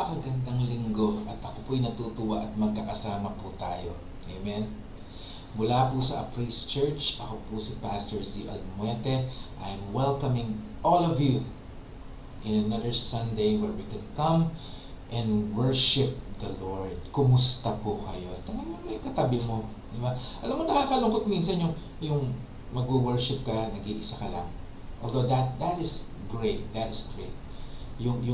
Napakagandang linggo at ako po'y natutuwa at magkakasama po tayo. Amen? Mula po sa Praise Church, ako po si Pastor Z. Almuete. I am welcoming all of you in another Sunday where we can come and worship the Lord. Kumusta po kayo? Tanong mo may katabi mo. Diba? Alam mo, nakakalungkot minsan yung mag-worship ka, nag-iisa ka lang. Although that is great. That is great. Yung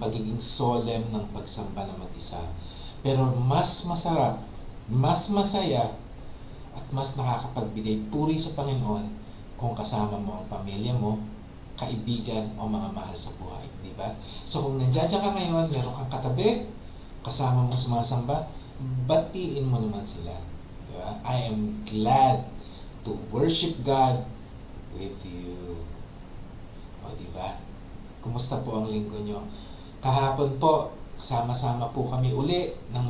pagiging solemn ng pagsamba na mag-isa. Pero mas masarap, mas masaya, at mas nakakapagbigay puri sa Panginoon kung kasama mo ang pamilya mo, kaibigan o mga mahal sa buhay. Di ba? So kung nandiyan ka ngayon, meron kang katabi, kasama mo sumasamba, batiin mo naman sila. Di ba? I am glad to worship God with you. O di ba? Kumusta po ang linggo nyo? Kahapon po, sama-sama po kami uli ng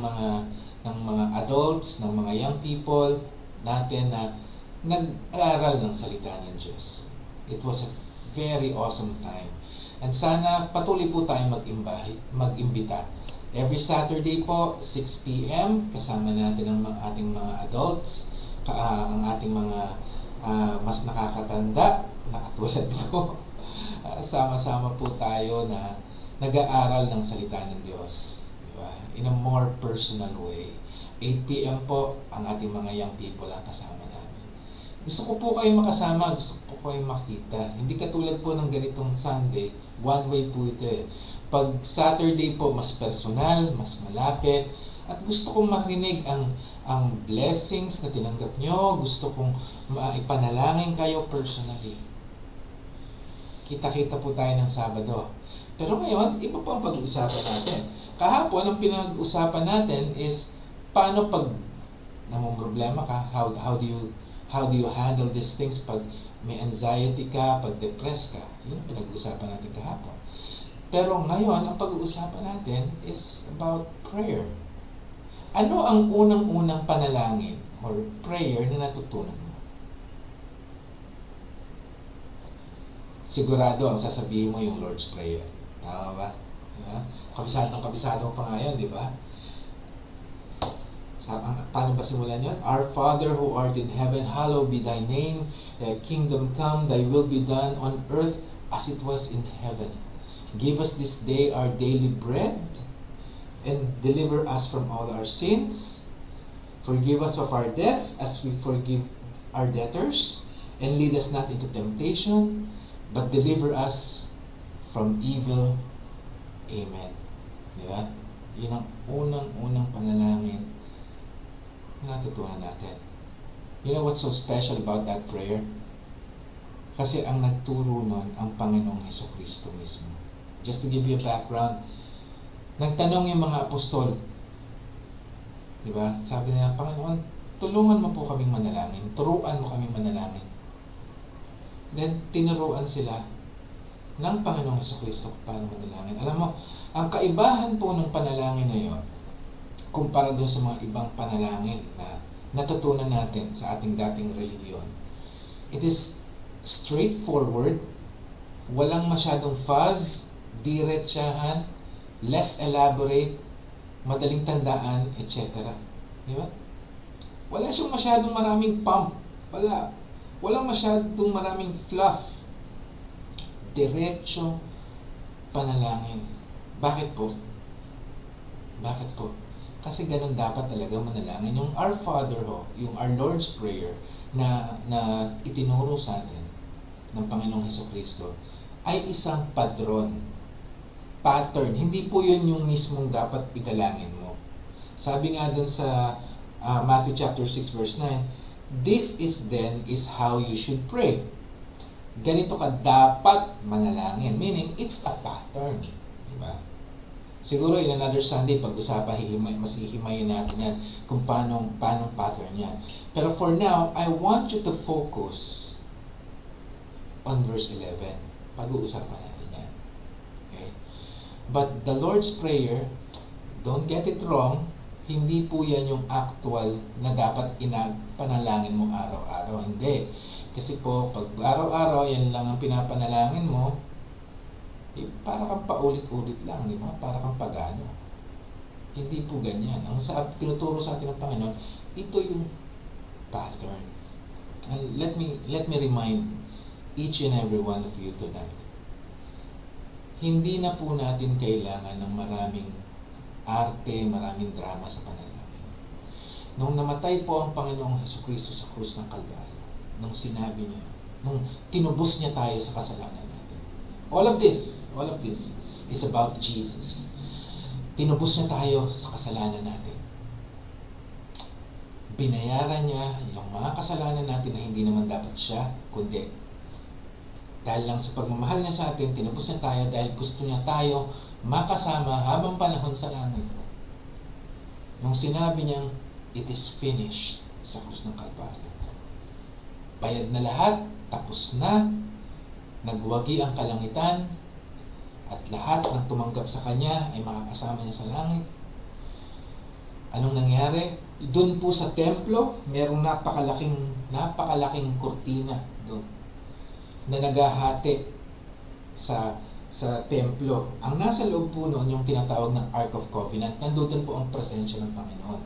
mga adults, ng mga young people natin na nag-aaral ng salita ng Diyos. It was a very awesome time. And sana patuloy po tayong mag-imbita. Every Saturday po, 6 p.m., kasama natin ang ating mga adults, ang ating mga mas nakakatanda, na katulad ko. Sama-sama po tayo na nag-aaral ng salita ng Diyos. Diba? In a more personal way. 8 p.m. po, ang ating mga young people ang kasama namin. Gusto ko po kayong makasama, gusto ko po kayong makita. Hindi katulad po ng ganitong Sunday, one way po ito eh. Pag Saturday po, mas personal, mas malapit, at gusto kong marinig ang blessings na tinanggap nyo, gusto kong ipanalangin kayo personally. Kita-kita po tayo ng Sabado. Pero ngayon, iba pa ang pag-uusapan natin. Kahapon, ang pinag-uusapan natin is paano pag namumroblema ka, how do you handle these things pag may anxiety ka, pag depressed ka. Yun ang pinag-uusapan natin kahapon. Pero ngayon, ang pag-uusapan natin is about prayer. Ano ang unang-unang panalangin or prayer na natutunan mo? Sigurado ang sasabihin mo yung Lord's Prayer. Tama ba? Diba? Kabisado pa nga yun, di ba? Paano ba simulan yun? Our Father who art in heaven, hallowed be thy name. Thy kingdom come, thy will be done on earth as it was in heaven. Give us this day our daily bread, and deliver us from all our sins. Forgive us of our debts as we forgive our debtors. And lead us not into temptation, but deliver us from evil. Amen. Di ba? Yun ang unang panalangin na natutunan natin. You know what's so special about that prayer? Kasi ang nagturo nun, ang Panginoong Hesukristo mismo. Just to give you a background, nagtanong yung mga apostol. Di ba? Sabi nila, Panginoon, tulungan mo po kaming manalangin. Turuan mo kaming manalangin. Then, tinuruan sila ng Panginoong Hesukristo kung paano manalangin. Alam mo, ang kaibahan po ng panalangin na yun, kumpara doon sa mga ibang panalangin na natutunan natin sa ating dating relihiyon, it is straightforward, walang masyadong fuzz, diretsahan, less elaborate, madaling tandaan, etc. Di ba? Wala siyang masyadong maraming pump. Walang masyadong maraming fluff. Diretso panalangin. Bakit po? Kasi ganun dapat talaga manalangin. Yung Our Father yung Our Lord's Prayer na itinuro sa atin ng Panginoong Hesukristo ay isang pattern. Hindi po yun yung mismong dapat idalangin mo. Sabi nga dun sa Matthew chapter 6 verse 9, this is how you should pray. Ganito ka dapat manalangin. Meaning, it's a pattern. Diba? Siguro in another Sunday, pag-usapan, mas hihimayin natin yan kung paano pattern yan. Pero for now, I want you to focus on verse 11. Pag-uusapan natin yan. Okay? But the Lord's Prayer, don't get it wrong, hindi po yan yung actual na dapat panalangin mo araw-araw. Hindi. Kasi po, pag araw-araw, yan lang ang pinapanalangin mo, para kang paulit-ulit lang, di ba? Para kang pagano. Hindi po ganyan. Ang tinuturo sa atin ng Panginoon, ito yung pattern. And let me remind each and every one of you tonight. Hindi na po natin kailangan ng maraming arte, maraming drama sa panalangin. Nung namatay po ang Panginoong Jesucristo sa krus ng Kalbaryo, nung sinabi niya, nung tinubos niya tayo sa kasalanan natin. All of this is about Jesus. Tinubos niya tayo sa kasalanan natin. Binayaran niya yung mga kasalanan natin na hindi naman dapat siya, kundi dahil lang sa pagmamahal niya sa atin, tinubos niya tayo dahil gusto niya tayo makasama habang panahon sa langit. Nung sinabi niyang, it is finished sa krus ng Kalbaryo. Bayad na lahat, tapos na, nagwagi ang kalangitan, at lahat ng tumanggap sa Kanya ay makakasama niya sa langit. Anong nangyari? Doon po sa templo, merong napakalaking kurtina doon na naghahati sa templo. Ang nasa loob po noon yung tinatawag ng Ark of Covenant. Nandoon po ang presensya ng Panginoon.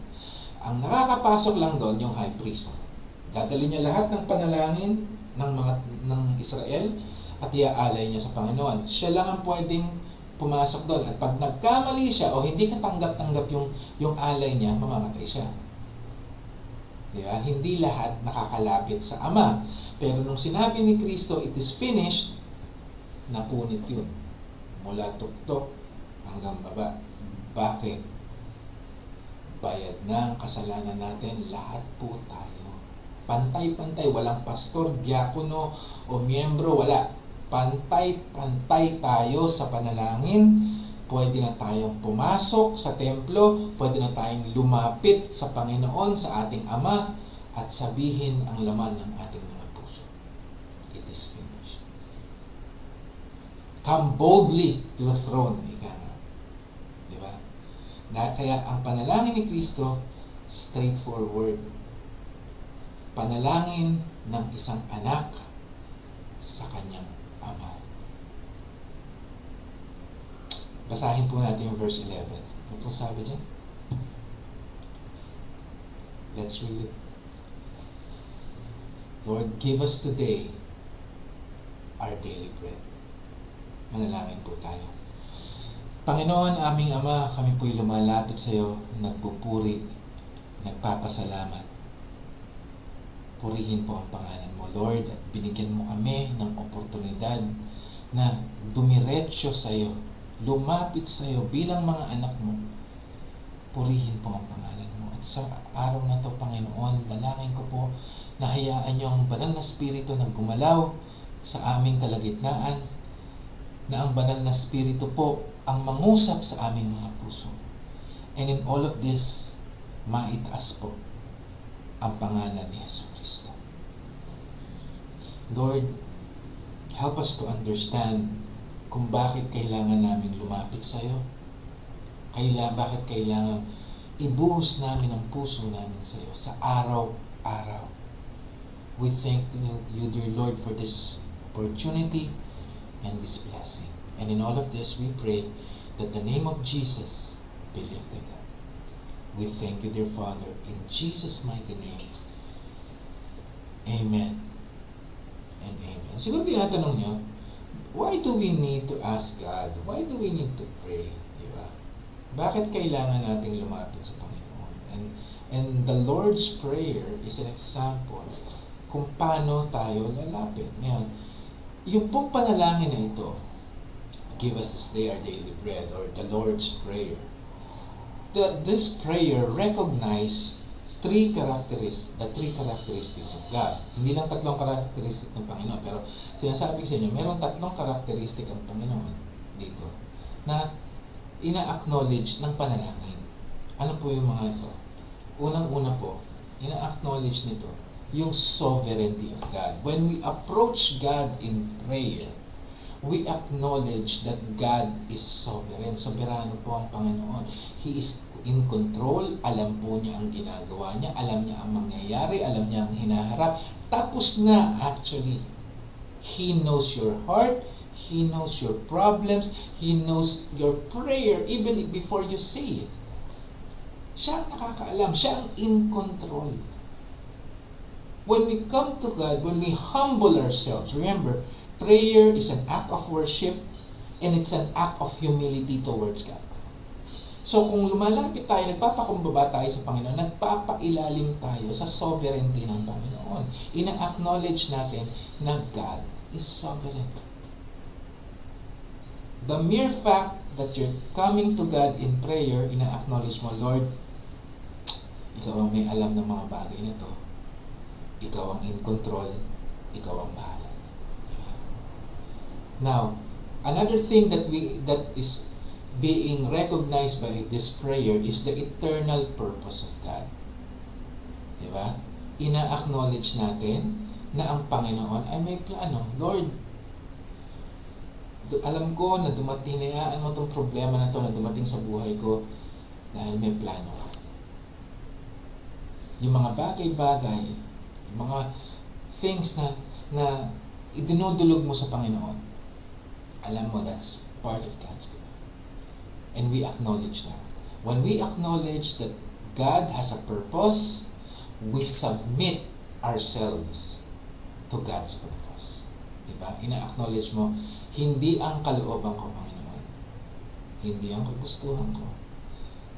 Ang nakakapasok lang doon yung high priest. Dadali niya lahat ng panalangin ng Israel at iaalay niya sa Panginoon. Siya lang ang pwedeng pumasok doon. At pag nagkamali siya o hindi katanggap-tanggap yung alay niya, mamamatay siya. Diba? Hindi lahat nakakalapit sa Ama. Pero nung sinabi ni Kristo, it is finished, napunit yun. Mula tuktok hanggang baba. Bakit? Bayad ng kasalanan natin, lahat po tayo. Pantay-pantay, walang pastor, diakono, o miyembro, wala. Pantay-pantay tayo sa panalangin. Pwede na tayong pumasok sa templo, pwede na tayong lumapit sa Panginoon, sa ating Ama, at sabihin ang laman ng ating mga puso. It is finished. Come boldly to the throne, ika nga. Diba? Kaya ang panalangin ni Kristo, straightforward. Panalangin ng isang anak sa kanyang Ama. Basahin po natin yung verse 11. Ano po sabi dyan? Let's read it. Lord, give us today our daily bread. Manalangin po tayo. Panginoon, aming Ama, kami po'y lumalapit sa iyo, nagpupuri, nagpapasalamat. Purihin po ang pangalan mo, Lord, at binigyan mo kami ng oportunidad na dumiretso sa iyo, lumapit sa iyo bilang mga anak mo. Purihin po ang pangalan mo. At sa araw na to, Panginoon, dalangin ko po na hayaan niyo ang banal na spirito na gumalaw sa aming kalagitnaan, na ang banal na spirito po ang mangusap sa aming mga puso. And in all of this, maitaas po ang pangalan ni Jesucristo. Lord, help us to understand kung bakit kailangan namin lumapit sa iyo. Bakit kailangan ibuhos namin ang puso namin sa iyo sa araw-araw. We thank you, dear Lord, for this opportunity and this blessing. And in all of this, we pray that the name of Jesus be lifted up. We thank you, dear Father, in Jesus' mighty name. Amen and amen. Siguro tinatanong nyo, why do we need to ask God? Why do we need to pray? Diba? Bakit kailangan nating lumapit sa Panginoon? And the Lord's Prayer is an example kung paano tayo lalapit. Ngayon, yung pong panalangin na ito, give us this day our daily bread, or the Lord's Prayer. This prayer recognize the three characteristics of God. Hindi lang tatlong characteristic ng Panginoon, pero sinasabi sa inyo, meron tatlong characteristic ang Panginoon dito na ina-acknowledge ng panalangin. Ano po yung mga ito? Unang-una po, ina-acknowledge nito yung sovereignty of God. When we approach God in prayer, we acknowledge that God is sovereign. Soberano po ang Panginoon. He is in control. Alam po niya ang ginagawa niya. Alam niya ang mangyayari. Alam niya ang hinaharap. Tapos na, actually. He knows your heart. He knows your problems. He knows your prayer even before you say it. Siya ang nakakaalam. Siya ang in control. When we come to God, when we humble ourselves, remember, prayer is an act of worship and it's an act of humility towards God. So kung lumalapit tayo, nagpapakumbaba tayo sa Panginoon, nagpapailalim tayo sa sovereignty ng Panginoon. Ina-acknowledge natin na God is sovereign. The mere fact that you're coming to God in prayer, ina-acknowledge mo, Lord, ikaw ang may alam ng mga bagay na to. Ikaw ang in control. Ikaw ang bahala. Now, another thing that is being recognized by this prayer is the eternal purpose of God. Diba? Ina-acknowledge natin na ang Panginoon ay may plano. Lord, alam ko na hinayaan mo itong problema na to na dumating sa buhay ko dahil may plano ka. Yung mga bagay-bagay, yung mga things na idinudulog mo sa Panginoon, alam mo that's part of God's plan. And we acknowledge that. When we acknowledge that God has a purpose, we submit ourselves to God's purpose. Diba? Ina-acknowledge mo, hindi ang kalooban ko, Panginoon. Hindi ang kagustuhan ko,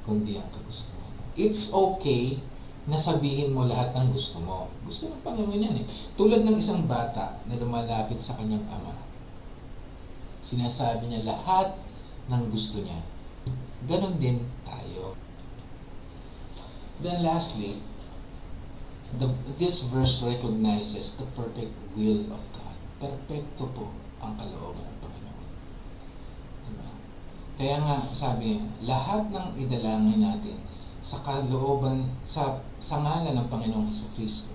kundi ang kagustuhan mo. It's okay na sabihin mo lahat ng gusto mo. Gusto ng Panginoon yan eh. Tulad ng isang bata na lumalapit sa kanyang ama. Sinasabi niya lahat ng gusto niya. Ganon din tayo. Then lastly, this verse recognizes the perfect will of God. Perfecto po ang kalooban ng Panginoon. Diba? Kaya nga, sabi niya, lahat ng idalangin natin sa kalooban, sa ngalan ng Panginoong Jesucristo,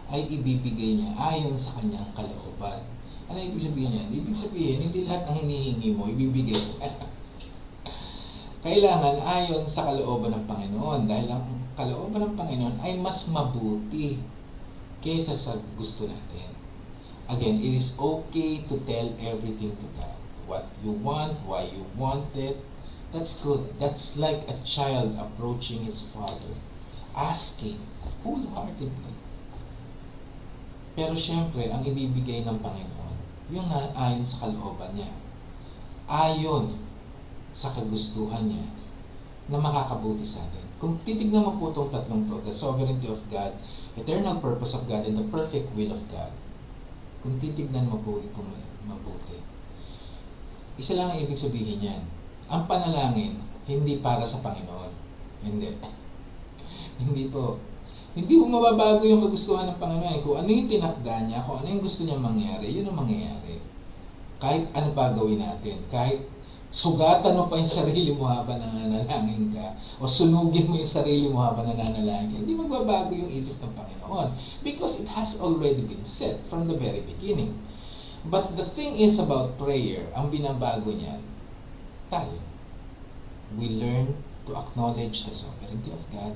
ay ibibigay niya ayon sa kanyang kalooban. Ano ibig sabihin niya? Ibig sabihin, hindi lahat ng hinihingi mo, ibibigay. Kailangan ayon sa kalooban ng Panginoon dahil ang kalooban ng Panginoon ay mas mabuti kaysa sa gusto natin. Again, it is okay to tell everything to God. What you want, why you want it, that's good. That's like a child approaching his father, asking wholeheartedly. Pero syempre, ang ibibigay ng Panginoon, yung ayon sa kalooban niya. Ayon sa kagustuhan niya na makakabuti sa atin. Kung titignan mo po itong tatlong to, the sovereignty of God, eternal purpose of God, and the perfect will of God, kung titignan mo po itong mabuti, isa lang ang ibig sabihin yan. Ang panalangin, hindi para sa Panginoon. Hindi. Hindi po. Hindi mo mababago yung kagustuhan ng Panginoon. Kung ano yung tinakda niya, kung ano yung gusto niya mangyari, yun ang mangyayari. Kahit ano pa gawin natin, kahit sugatan mo pa yung sarili mo habang nananalangin ka, o sunugin mo yung sarili mo habang nananalangin ka, hindi magbabago yung isip ng Panginoon. Because it has already been set from the very beginning. But the thing is about prayer, ang binabago niyan, tayo. We learn to acknowledge the sovereignty of God.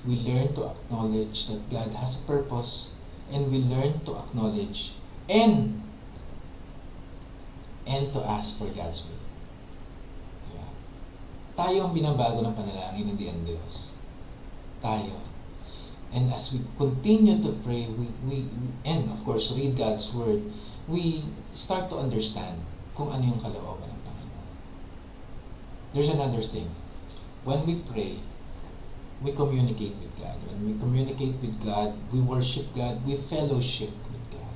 We learn to acknowledge that God has a purpose. And we learn to acknowledge and to ask for God's will. Diba? Tayo ang binabago ng panalangin, hindi ang Diyos. Tayo. And as we continue to pray, we and of course read God's Word, we start to understand kung ano yung kalooban ng Panginoon. There's another thing. When we pray, we communicate with God. When we communicate with God, we worship God, we fellowship with God.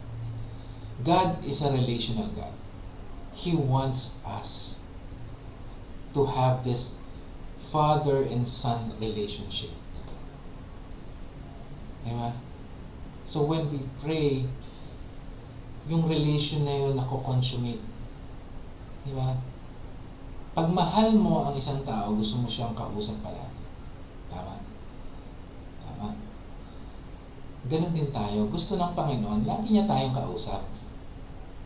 God is a relational God. He wants us to have this father and son relationship. Diba? So when we pray, yung relation na yun nako-consummate. Diba? Pag mahal mo ang isang tao, gusto mo siyang kausap palagi. Tama? Tama? Ganon din tayo. Gusto ng Panginoon, lagi niya tayong kausap.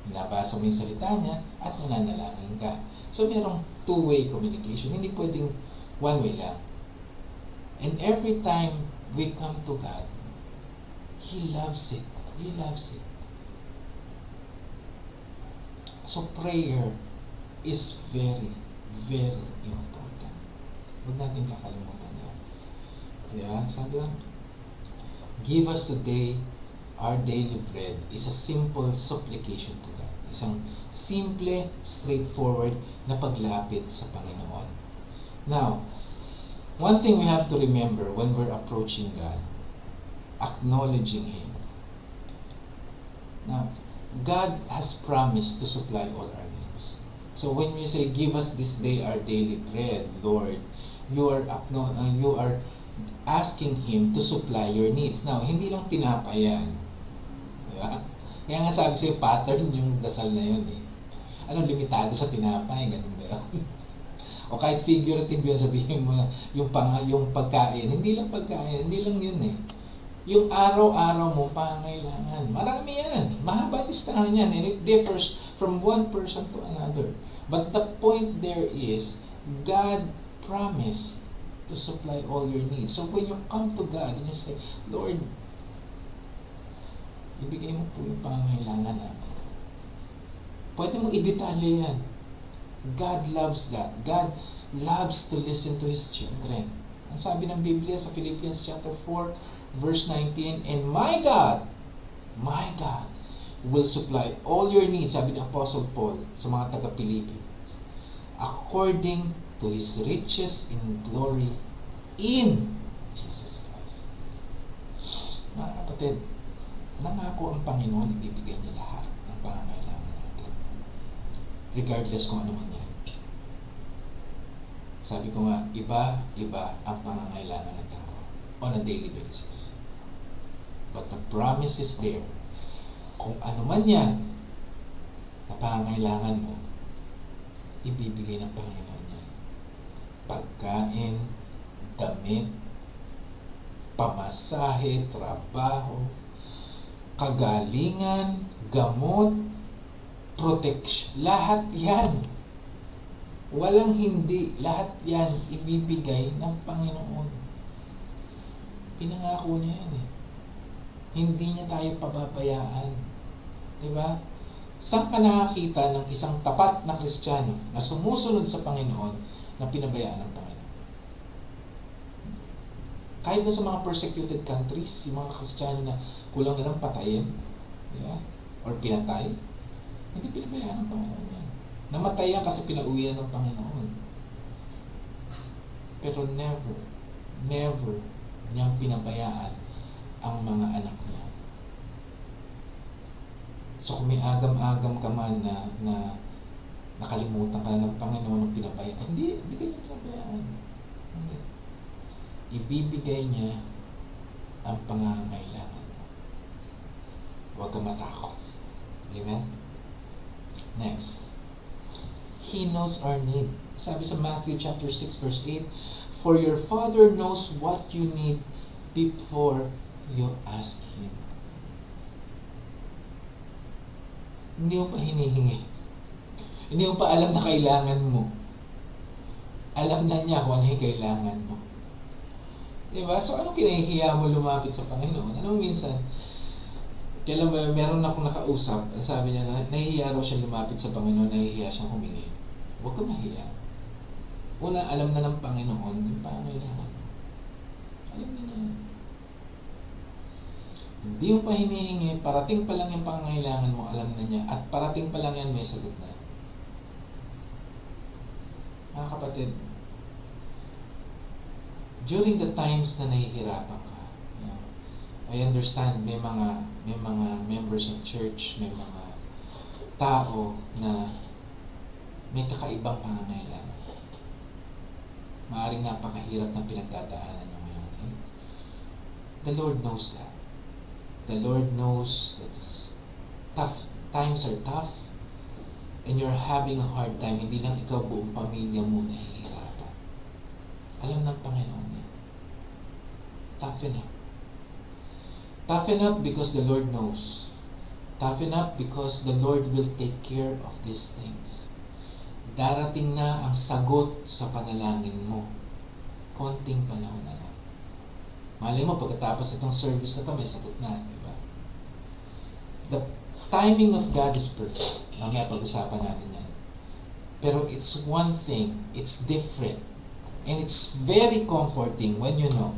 Nabasa mo yung salita niya at nananalangin ka. So merong two-way communication. Hindi pwedeng one way lang. And every time we come to God, He loves it. He loves it. So prayer is very, very important. Huwag natin kakalimutan yan. Kaya sabi lang, give us today our daily bread is a simple supplication to God. Isang simple, straightforward na paglapit sa Panginoon. Now, one thing we have to remember when we're approaching God, acknowledging Him. Now, God has promised to supply all our needs. So when you say, give us this day our daily bread, Lord, you are asking Him to supply your needs. Now, hindi lang tinapay yan. Diba? Kaya nga sabi sa'yo, pattern yung dasal na yun eh. Anong limitado sa tinapay? Ganun ba yun? O kahit figurative yun, sabihin mo na yung pagkain. Hindi lang pagkain, hindi lang yun eh. Yung araw-araw mo pangangailangan. Marami yan. Mahaba listahan yan. And it differs from one person to another. But the point there is, God promised to supply all your needs. So when you come to God and you say, Lord, ibigay mo po yung pangangailangan natin. Pwede mong i-detalye yan. God loves that. God loves to listen to His children. Ang sabi ng Biblia sa Philippians chapter 4, verse 19, and my God, will supply all your needs, sabi ni Apostle Paul sa mga taga-Philippines, according to His riches in glory in Jesus Christ. Mga kapatid, nangako ang Panginoon, ibibigay niya lahat ng pangangailangan natin. Regardless kung ano man yan. Sabi ko nga, iba ang pangangailangan ng tao on a daily basis. But the promise is there. Kung ano man yan na pangangailangan mo, ibibigay ng Panginoon yan. Pagkain, damit, pamasahe, trabaho, kagalingan, gamot, protection, lahat yan. Walang hindi, lahat yan ibibigay ng Panginoon. Pinangako niya yan eh. Hindi niya tayo pababayaan. Diba? Saan ka nakakita ng isang tapat na Kristiyano na sumusunod sa Panginoon na pinabayaan ng Panginoon? Kahit na sa mga persecuted countries, yung mga Kristiyano na kulang na lang patayin, diba? Or pinatay, hindi pinabayaan ng Panginoon yan. Namatay yan kasi pinauwi ng Panginoon. Pero never niyang pinabayaan ang mga anak niya. So kung may agam-agam ka man na nakalimutan ka na ng Panginoon ng pinabayaan, hindi ka niya pinabayaan. Hindi. Ibibigay niya ang pangangailangan mo. Huwag ka matakot. Amen? Next. He knows our need. Sabi sa Matthew chapter 6 verse 8, for your Father knows what you need before you ask Him. Hindi mo pa hinihingi. Hindi mo pa alam na kailangan mo. Alam na niya kung ano yung kailangan mo. Diba? So, anong kinahihiya mo lumapit sa Panginoon? Anong minsan, kailan ba, meron akong nakausap, sabi niya na nahihiya raw siya lumapit sa Panginoon, nahihiya siyang humingi. Huwag kang mahiya. Una, alam na ng Panginoon yung pangangailangan mo. Alam niya na. Hindi mo pa hinihingi, parating pa lang yung pangangailangan mo, alam na niya. At parating pa lang yan, may sagot na. Mga kapatid, during the times na nahihirapan ka, I understand may mga members ng church, may mga tao na may kakaibang pangangailangan. Maaring napakahirap ng pinagdadaanan nyo ngayon. The Lord knows that. The Lord knows that tough times are tough and you're having a hard time. Hindi lang ikaw, buong pamilya mo nahihirapan. Alam ng Panginoon yan. Toughen up. Toughen up because the Lord knows. Toughen up because the Lord will take care of these things. Darating na ang sagot sa panalangin mo. Konting panahon na lang. Malay mo, pagkatapos itong service na ito, may sagot na. Diba? Timing of God is perfect. Mamaya pag-usapan natin yan. Pero it's one thing, it's different. And it's very comforting when you know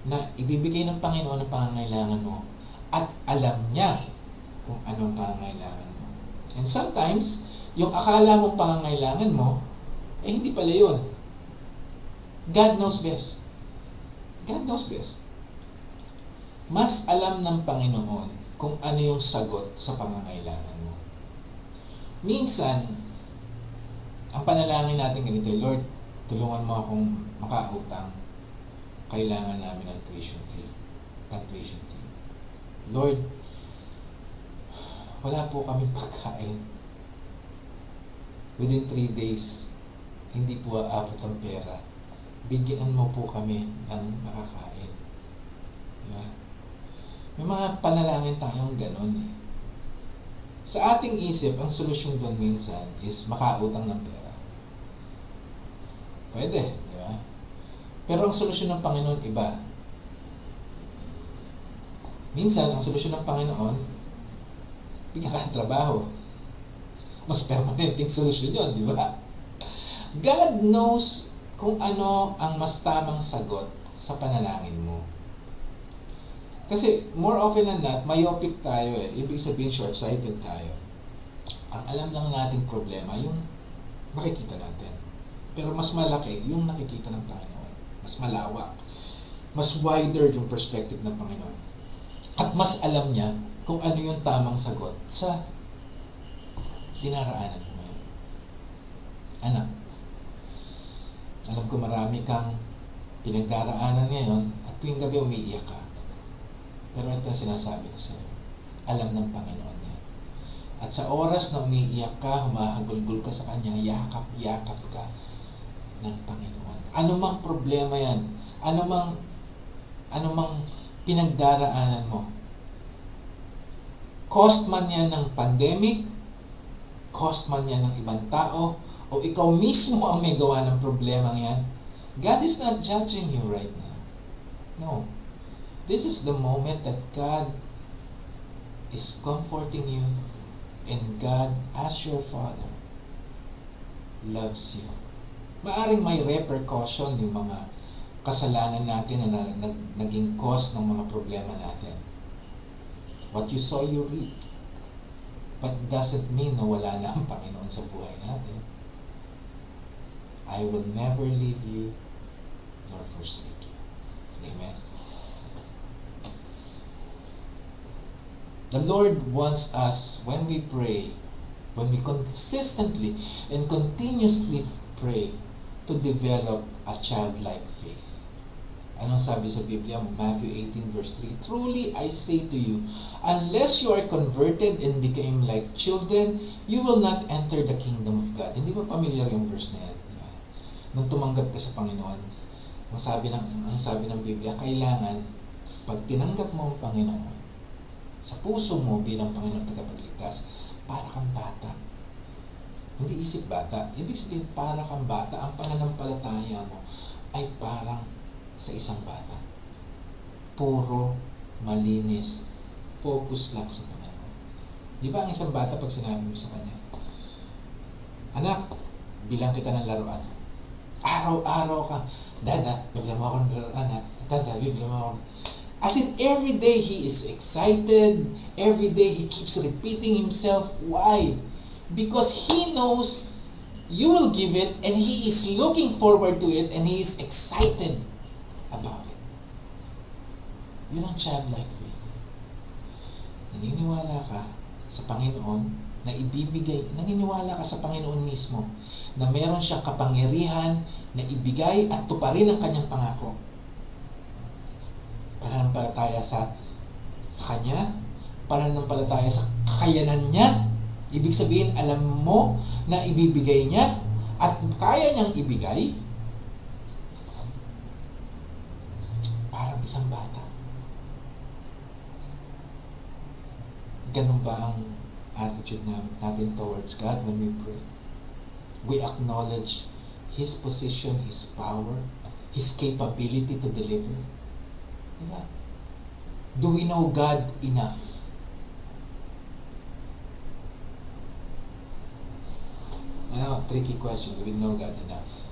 na ibibigay ng Panginoon ang pangangailangan mo at alam niya kung anong pangangailangan mo. And sometimes, yung akala mong pangangailangan mo, hindi pala yun. God knows best. God knows best. Mas alam ng Panginoon kung ano yung sagot sa pangangailangan mo. Minsan, ang panalangin natin ganito, Lord, tulungan mo akong makautang. Kailangan namin ng tuition fee. Pang-tuition fee. Lord, wala po kaming pagkain. Within 3 days, hindi po aabot ang pera. Bigyan mo po kami ng makakain. Diba? May mga panalangin tayong ganon eh. Sa ating isip, ang solusyon doon minsan is makautang ng pera. Pwede, di ba? Pero ang solusyon ng Panginoon iba. Minsan, ang solusyon ng Panginoon, bigyan ka ng trabaho. Mas permanenteng solusyon yun, di ba? God knows kung ano ang mas tamang sagot sa panalangin mo. Kasi more often than not, myopic tayo eh. Ibig sabihin short-sighted tayo. Ang alam lang nating problema, yung nakikita natin. Pero mas malaki yung nakikita ng Panginoon. Mas malawak. Mas wider yung perspective ng Panginoon. At mas alam niya kung ano yung tamang sagot sa dinaraanan mo ngayon. Anak, alam ko marami kang pinagdaraanan ngayon at tuwing gabi umiiyak ka. Pero ito ang sinasabi ko sa iyo. Alam ng Panginoon yan. At sa oras na umiiyak ka, humahagulgul ka sa Kanya, yakap-yakap ka ng Panginoon. Ano mang problema yan, ano mang pinagdaraanan mo. Cost man yan ng pandemic, cost man yan ng ibang tao, o ikaw mismo ang may gawa ng problema yan, God is not judging you right now. No. This is the moment that God is comforting you, and God, as your Father, loves you. Maaring may repercussion yung mga kasalanan natin na naging cause ng mga problema natin. What you sow, you reap. But it doesn't mean na wala na ang Panginoon sa buhay natin. I will never leave you nor forsake you. Amen. The Lord wants us, when we pray, when we consistently and continuously pray, to develop a childlike faith. Anong sabi sa Biblia? Matthew 18 verse 3, Truly I say to you, unless you are converted and became like children, you will not enter the kingdom of God. Hindi ba familiar yung verse na yan? Nung tumanggap ka sa Panginoon, ang sabi ng Biblia, kailangan, pag tinanggap mo ang Panginoon, sa puso mo bilang Panginoon tagapagligtas, para kang bata. Hindi isip bata. Ibig sabihin, para kang bata. Ang pananampalataya mo ay parang sa isang bata. Puro, malinis, focus lang sa Panginoon. Di ba ang isang bata pag sinabi mo sa kanya, Anak, bilang kita ng laruan. Araw-araw ka, Dada, bibigyan mo ako ng laruan ha. Dada, bibigyan mo ako. As in, every day he is excited. Every day he keeps repeating himself. Why? Because he knows you will give it and he is looking forward to it and he is excited about it. Yun ang childlike faith. Naniniwala ka sa Panginoon na ibibigay, naniniwala ka sa Panginoon mismo na meron siyang kapangyarihan na ibigay at tuparin ang kanyang pangako. Pananampalataya sa Kanya, pananampalataya sa kakayanan niya. Ibig sabihin, alam mo na ibibigay niya at kaya niyang ibigay. Parang isang bata. Ganun ba ang attitude natin towards God when we pray? We acknowledge His position, His power, His capability to deliver. Diba? Do we know God enough tricky question. Do we know God enough?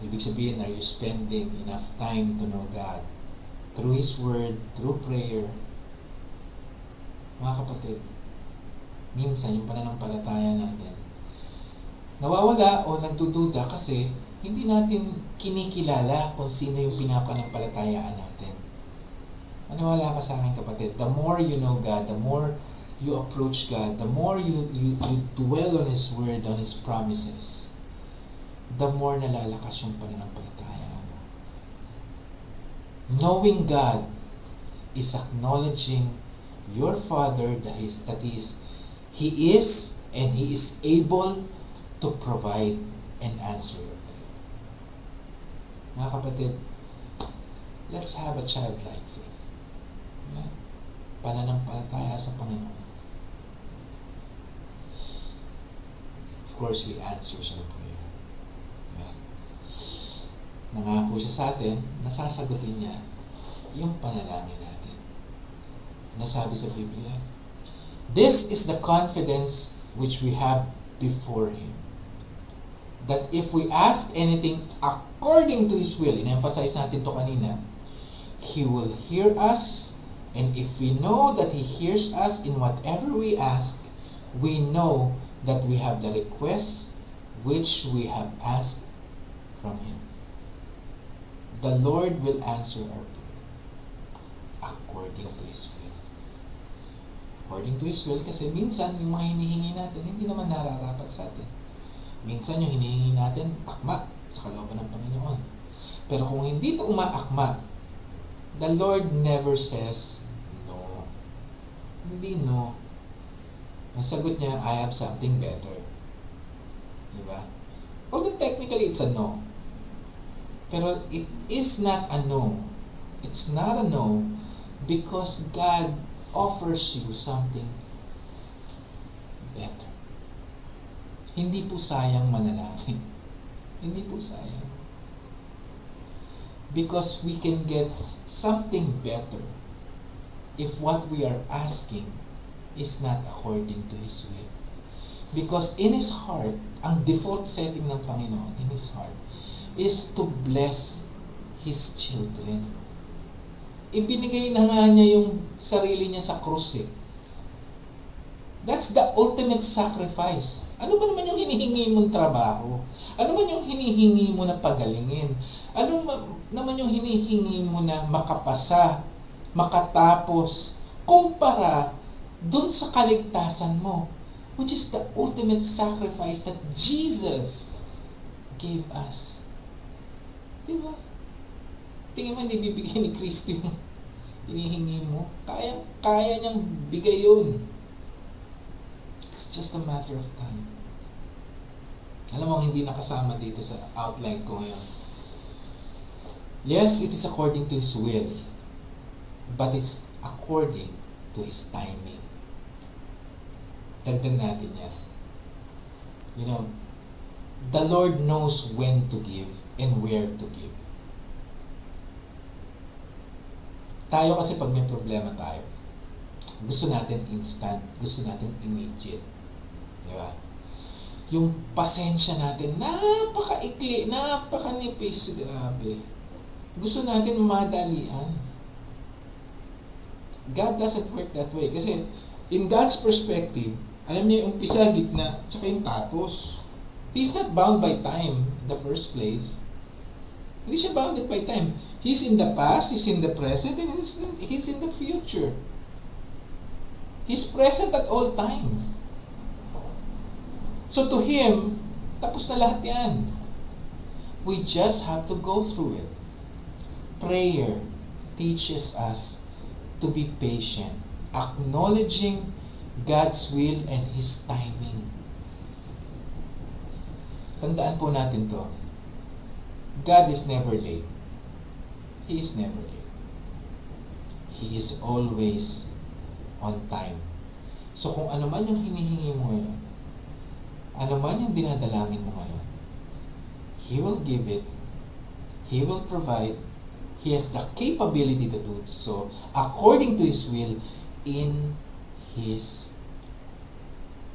Ibig sabihin, are you spending enough time to know God? Through His Word, through prayer. Mga kapatid, minsan yung pananampalataya natin nawawala o nagdududa kasi hindi natin kinikilala kung sino yung pinapanampalatayaan natin. Maniwala ka sa akin, kapatid, the more you know God, the more you approach God, the more you dwell on His Word, on His promises, the more nalalakas yung pananampalataya mo. Knowing God is acknowledging your Father that He is and He is able to provide and answer your prayer. Mga kapatid, let's have a childlike faith. Yeah. Pananampalataya sa Panginoon. Of course, He answers our prayer. Yeah. Nangako siya sa atin, nasasagutin niya yung panalangin natin. Nasabi sa Biblia, this is the confidence which we have before Him, that if we ask anything according to His will, in-emphasize natin to kanina, He will hear us, and if we know that He hears us in whatever we ask, we know that we have the request which we have asked from Him. The Lord will answer our prayer according to His will. According to His will, kasi minsan yung mga hinihingi natin, hindi naman nararapat sa atin. Minsan yung hinihingi natin, akma sa kalooban ng Panginoon. Pero kung hindi ito umaakma, the Lord never says no. Hindi no. Ang sagot niya, I have something better. Diba? Although technically it's a no. Pero it is not a no. It's not a no because God offers you something better. Hindi po sayang manalangin. Hindi po sayang. Because we can get something better if what we are asking is not according to His will. Because in His heart, ang default setting ng Panginoon in His heart is to bless His children. Ibinigay na nga niya yung sarili niya sa krus eh. That's the ultimate sacrifice. Ano ba naman yung hinihingi mong trabaho? Ano ba yung hinihingi mo na pagalingin? Ano naman yung hinihingi mo na makapasa, makatapos, kumpara dun sa kaligtasan mo, which is the ultimate sacrifice that Jesus gave us. Diba? Tingin mo, hindi bibigyan ni Kristo yung hinihingi mo. Kaya niyang bigay yun. It's just a matter of time. Alam mo, hindi nakasama dito sa outline ko ngayon. Yes, it is according to His will, but it's according to His timing. Dagdag natin yan. You know, the Lord knows when to give and where to give. Tayo kasi pag may problema tayo, gusto natin instant, gusto natin immediate. Diba? Yung pasensya natin, napakaikli, napakanipis, grabe. Gusto natin madalian. God doesn't work that way. Kasi, in God's perspective, alam niya yung umpisa, gitna, tsaka yung tapos. He's not bound by time in the first place. Hindi siya bounded by time. He's in the past, He's in the present, and He's in the future. He's present at all time. So to Him, tapos na lahat yan. We just have to go through it. Prayer teaches us to be patient, acknowledging God's will and His timing. Tandaan po natin to. God is never late. He is never late. He is always on time. So kung ano man yung hinihingi mo ngayon, ano man yung dinadalangin mo ngayon, He will give it. He will provide. He has the capability to do so according to His will in His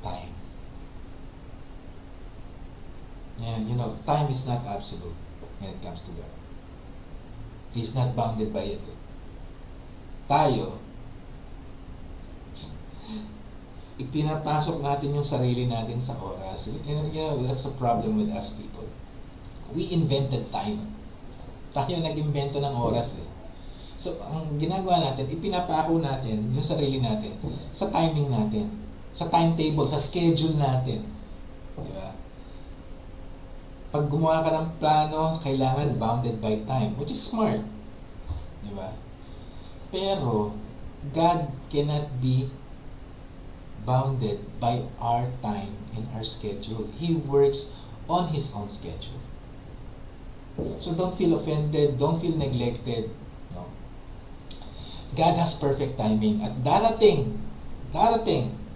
time. And time is not absolute when it comes to God. He's not bounded by it. Tayo, ipinapasok natin yung sarili natin sa oras. That's the problem with us people. We invented time. Tayo nag-invento ng oras eh. So, ang ginagawa natin, ipinapako natin yung sarili natin sa timing natin, sa timetable, sa schedule natin. Di ba? Pag gumawa ka ng plano, kailangan bounded by time, which is smart. Di ba? Pero, God cannot be bounded by our time and our schedule. He works on His own schedule. So don't feel offended, don't feel neglected. No. God has perfect timing at darating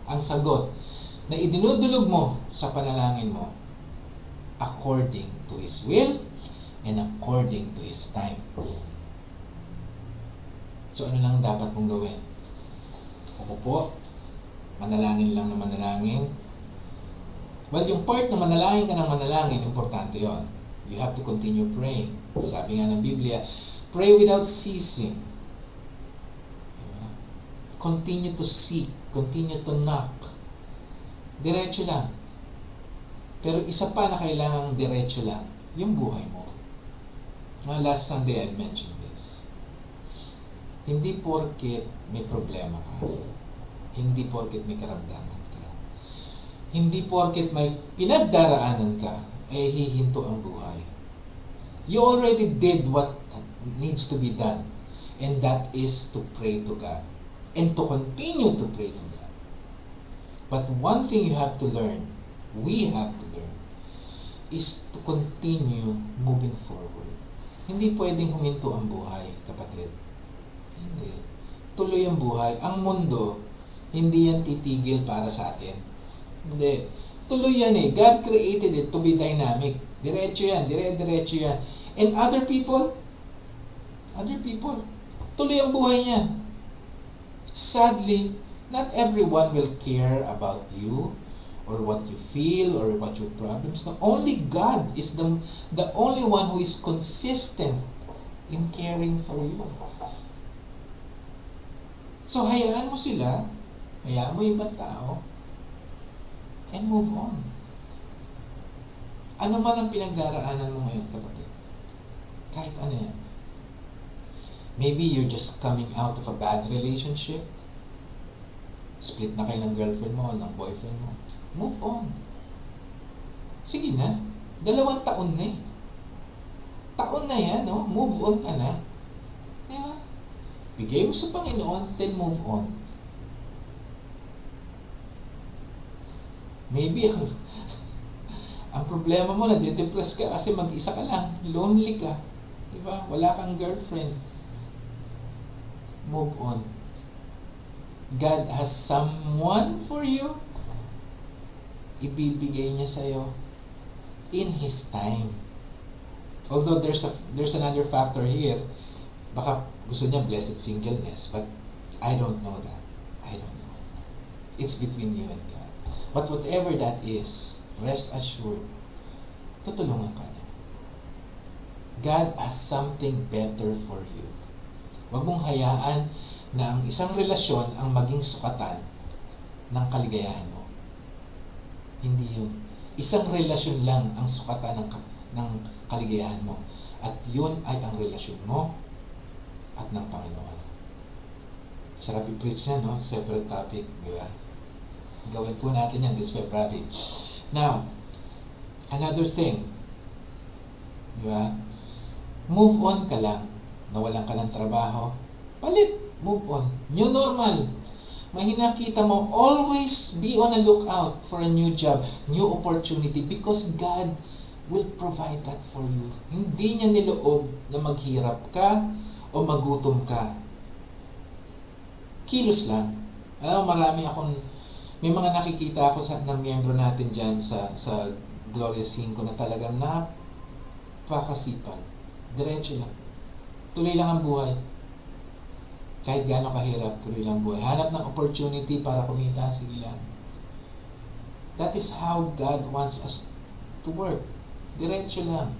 ang sagot na idinudulog mo sa panalangin mo according to His will and according to His time. So ano lang dapat mong gawin? Umupo, manalangin lang na manalangin. Well, yung part na manalangin ka ng manalangin, importante yon. You have to continue praying. Sabi nga ng Biblia, pray without ceasing. Diba? Continue to seek, continue to knock. Diretso lang. Pero isa pa na kailangang diretso lang, yung buhay mo. Last Sunday I mentioned this. Hindi porket may problema ka. Hindi porket may karamdaman ka. Hindi porket may pinagdaraanan ka, ay hihinto ang buhay. You already did what needs to be done. And that is to pray to God. And to continue to pray to God. But one thing you have to learn, we have to learn, is to continue moving forward. Hindi pwedeng huminto ang buhay, kapatid. Hindi. Tuloy ang buhay. Ang mundo, hindi yan titigil para sa atin. Hindi. Tuloy yan eh. God created it to be dynamic. Diretso yan. Dire-diretso yan. And other people, tuloy ang buhay niyan. Sadly, not everyone will care about you or what you feel or what your problems. No, only God is the only one who is consistent in caring for you. So, hayaan mo sila, hayaan mo ibang tao, and move on. Ano man ang pinagdaraanan mo ngayon, kapatid? Kahit ano yan. Maybe you're just coming out of a bad relationship. Split na kayo ng girlfriend mo, ng boyfriend mo. Move on. Sige na. 2 taon na eh. Taon na yan, no? Move on ka na. Diba? Bigay mo sa Panginoon, then move on. Maybe ang problema mo na de-depress ka kasi mag-isa ka lang. Lonely ka. Diba? Wala kang girlfriend. Move on. God has someone for you. Ibibigay niya sa'yo in His time. Although there's another factor here. Baka gusto niya blessed singleness, but I don't know that. I don't know. It's between you and God. But whatever that is, rest assured, tutulungan ka niya. God has something better for you. Huwag mong hayaan na ang isang relasyon ang maging sukatan ng kaligayahan mo. Hindi yun. Isang relasyon lang ang sukatan ng kaligayahan mo. At yun ay ang relasyon mo at ng Panginoon. Sarap i-preach niya, no? Separate topic, di ba? Gawin po natin yan this February. Now, another thing, di ba? Move on ka lang. Nawalan ka ng trabaho, palit, move on. New normal. May hinakita mo, always be on a lookout for a new job, new opportunity, because God will provide that for you. Hindi niya niloob na maghirap ka o magutom ka. Kilos lang. Alam mo, may mga nakikita ako ng miyembro natin dyan sa Gloria 5 na talagang napakasipag. Diretso lang. Tuloy lang ang buhay. Kahit gaano kahirap, tuloy lang buhay. Hanap ng opportunity para kumita, sige lang. That is how God wants us to work. Diretso lang.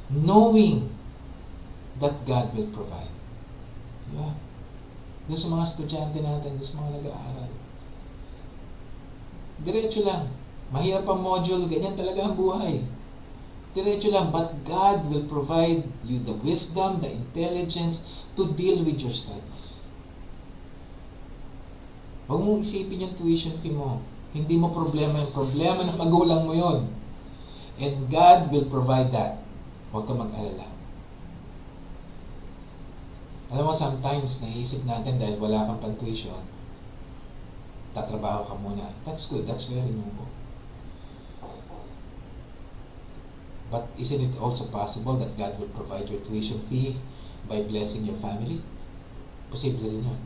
Knowing that God will provide. Diba? Doon sa mga estudyante natin, doon sa mga nag-aaral. Diretso lang. Mahirap ang module, ganyan talaga ang buhay. Diretso lang, but God will provide you the wisdom, the intelligence to deal with your studies. Huwag mong isipin yung tuition fee mo. Hindi mo problema yung problema ng magulang mo yon. And God will provide that. Huwag ka mag-alala. Alam mo, sometimes naisip natin dahil wala kang pang-tuition, tatrabaho ka muna. That's good. That's very noble. But isn't it also possible that God will provide your tuition fee by blessing your family? Posible rin yun.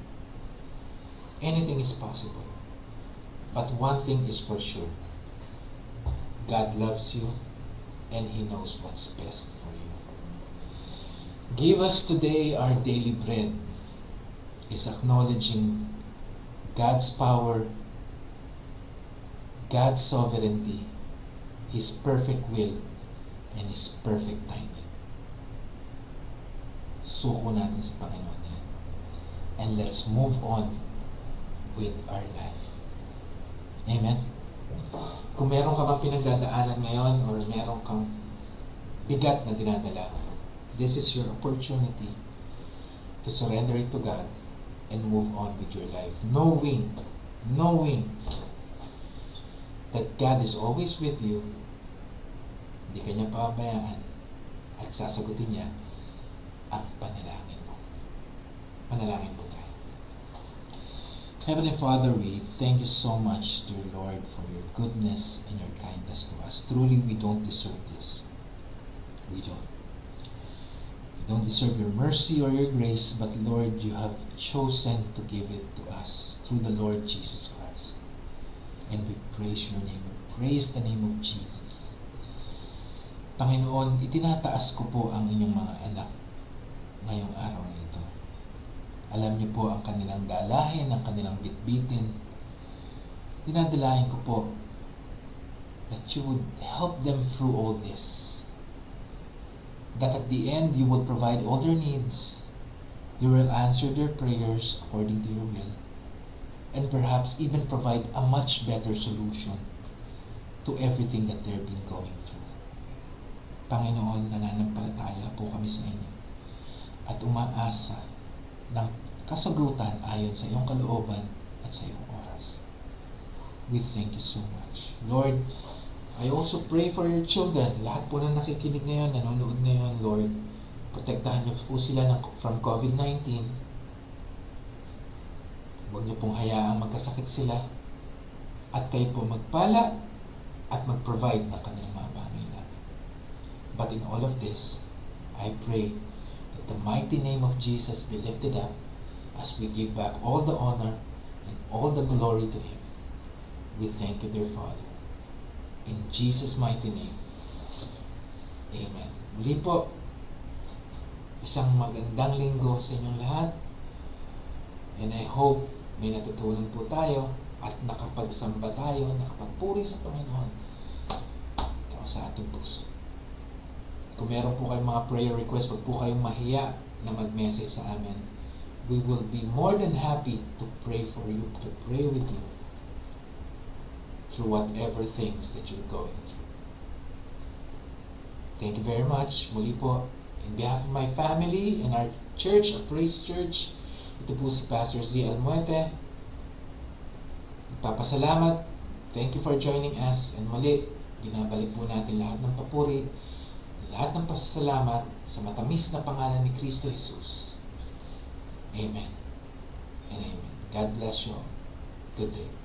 Anything is possible. But one thing is for sure. God loves you and He knows what's best for you. Give us today our daily bread is acknowledging God's power, God's sovereignty, His perfect will, and His perfect timing. Suko natin sa Panginoon yan. And let's move on with our life. Amen? Kung meron ka bang pinagdadaanan ngayon or meron kang bigat na dinadala, this is your opportunity to surrender it to God and move on with your life. Knowing that God is always with you, hindi ka niya pababayaan at sasagutin niya ang panalangin mo. Panalangin mo tayo. Heavenly Father, we thank you so much, dear Lord, for your goodness and your kindness to us. Truly, we don't deserve this. We don't. We don't deserve your mercy or your grace, but Lord, you have chosen to give it to us through the Lord Jesus Christ. And we praise your name. We praise the name of Jesus. Panginoon, itinataas ko po ang inyong mga anak ngayong araw na ito. Alam niyo po ang kanilang dalahin, ang kanilang bitbitin. Dinadalahin ko po that you would help them through all this. That at the end, you will provide all their needs. You will answer their prayers according to your will. And perhaps even provide a much better solution to everything that they've been going through. Panginoon, nananampalataya po kami sa inyo at umaasa ng kasagutan ayon sa iyong kalooban at sa iyong oras. We thank you so much. Lord, I also pray for your children. Lahat po na nakikinig ngayon, nanonood ngayon, Lord, protektahan niyo po sila from COVID-19. Huwag niyo pong hayaang magkasakit sila at kayo po magpala at mag-provide ng kanilang mga pangailangan. But in all of this, I pray that the mighty name of Jesus be lifted up as we give back all the honor and all the glory to Him. We thank you, dear Father. In Jesus' mighty name, Amen. Muli po, isang magandang linggo sa inyong lahat. And I hope may natutunan po tayo at nakapagsamba tayo, nakapagpuri sa Panginoon ito sa ating puso. Kung meron po kayong mga prayer request, wag po kayong mahiya na mag-message sa amin. We will be more than happy to pray for you, to pray with you through whatever things that you're going through. Thank you very much. Muli po, in behalf of my family and our church, our Praise Church, ito po si Pastor Z. Almuete. Nagpapasalamat. Thank you for joining us. And muli, binabalik po natin lahat ng papuri, lahat ng pasasalamat sa matamis na pangalan ni Kristo Jesus. Amen and amen. God bless you all. Good day.